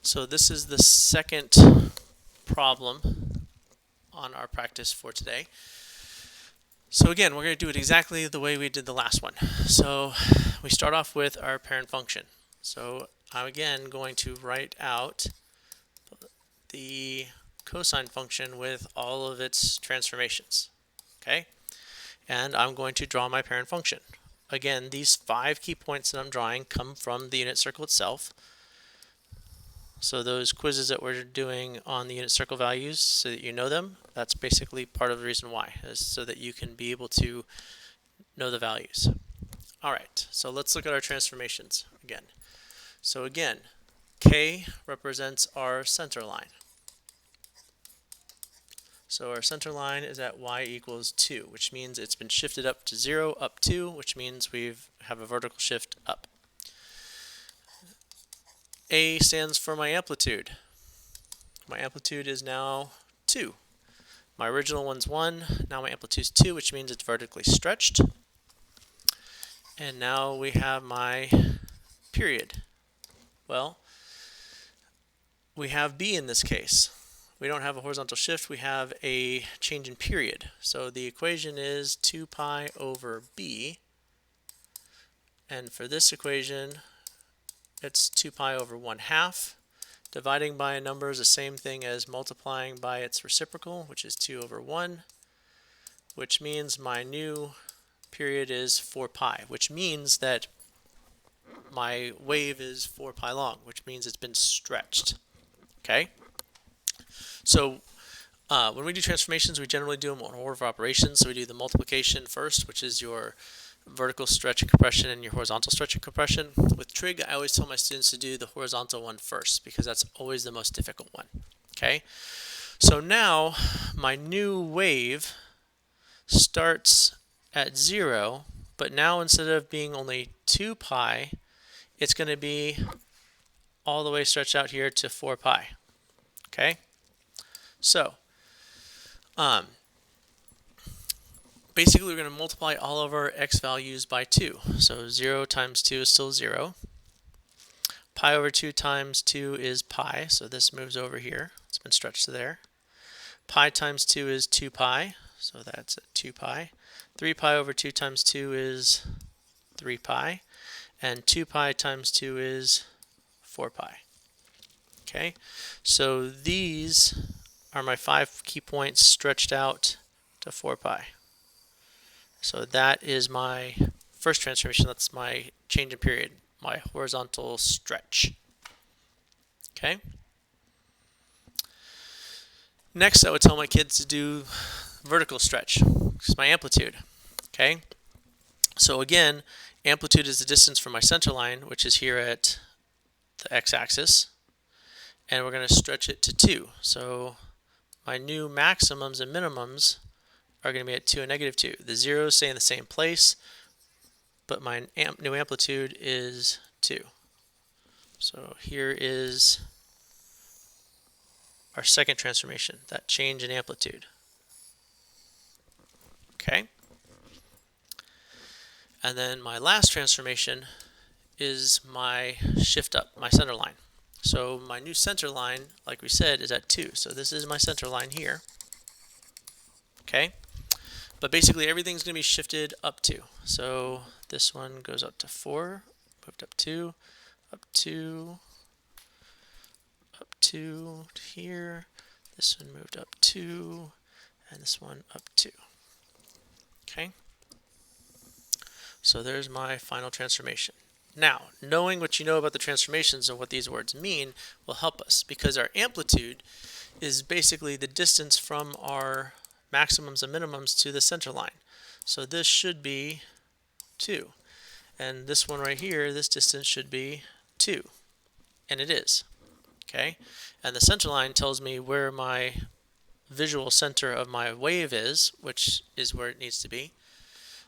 So this is the second problem on our practice for today. So again, we're going to do it exactly the way we did the last one. So we start off with our parent function. So I'm again going to write out the cosine function with all of its transformations. Okay? And I'm going to draw my parent function. Again, these 5 key points that I'm drawing come from the unit circle itself. So those quizzes that we're doing on the unit circle values, so that you know them, that's basically part of the reason why, is so that you can be able to know the values. Alright, so let's look at our transformations again. So again, K represents our center line. So our center line is at y equals 2, which means it's been shifted up to 0, up 2, which means we have a vertical shift up. A stands for my amplitude. My amplitude is now 2. My original one's 1, now my amplitude is 2, which means it's vertically stretched. And now we have my period. Well, we have B in this case. We don't have a horizontal shift, we have a change in period. So the equation is 2 pi over B. And for this equation, it's 2 pi over 1/2. Dividing by a number is the same thing as multiplying by its reciprocal, which is 2 over 1, which means my new period is 4 pi, which means that my wave is 4 pi long, which means it's been stretched. Okay? So when we do transformations, we generally do them in order of operations. So we do the multiplication first, which is your vertical stretch and compression and your horizontal stretch and compression. With Trig, I always tell my students to do the horizontal one first because that's always the most difficult one. Okay? So now my new wave starts at 0, but now instead of being only 2 pi, it's going to be all the way stretched out here to 4 pi. Okay? So, basically we're going to multiply all of our x values by 2. So 0 times 2 is still 0. Pi over 2 times 2 is pi, so this moves over here. It's been stretched to there. Pi times 2 is 2 pi, so that's at 2 pi. 3 pi over 2 times 2 is 3 pi. And 2 pi times 2 is 4 pi. Okay, so these are my 5 key points stretched out to 4 pi. So that is my first transformation. That's my change in period, my horizontal stretch. Okay. Next, I would tell my kids to do vertical stretch. It's my amplitude. Okay. So again, amplitude is the distance from my center line, which is here at the x-axis, and we're going to stretch it to 2. So my new maximums and minimums are going to be at 2 and -2. The zeros stay in the same place, but my new amplitude is 2. So here is our second transformation, that change in amplitude. Okay? And then my last transformation is my shift up, my center line. So my new center line, like we said, is at 2. So this is my center line here. Okay? But basically everything's going to be shifted up 2. So this one goes up to 4, moved up 2, up 2, up 2 to here. This one moved up 2, and this one up 2. Okay? So there's my final transformation. Now, knowing what you know about the transformations and what these words mean will help us, because our amplitude is basically the distance from our maximums and minimums to the center line. So this should be 2. And this one right here, this distance should be 2. And it is. Okay? And the center line tells me where my visual center of my wave is, which is where it needs to be.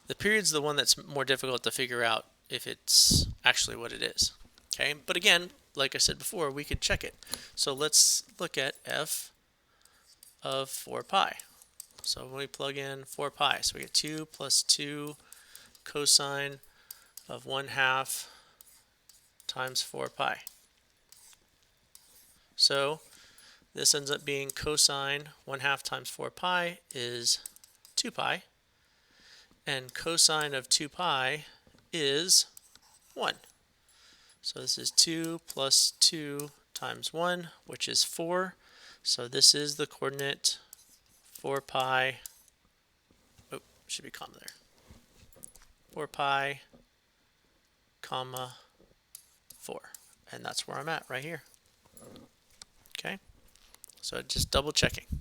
The period's the one that's more difficult to figure out if it's actually what it is. Okay? But again, like I said before, we could check it. So let's look at f of 4 pi. So when we plug in 4 pi, so we get 2 plus 2 cosine of 1/2 times 4 pi. So this ends up being cosine 1/2 times 4 pi is 2 pi. And cosine of 2 pi is 1. So this is 2 plus 2 times 1, which is 4. So this is the coordinate 4 pi, oh, should be comma there. 4 pi, comma, 4. And that's where I'm at right here. Okay, so just double checking.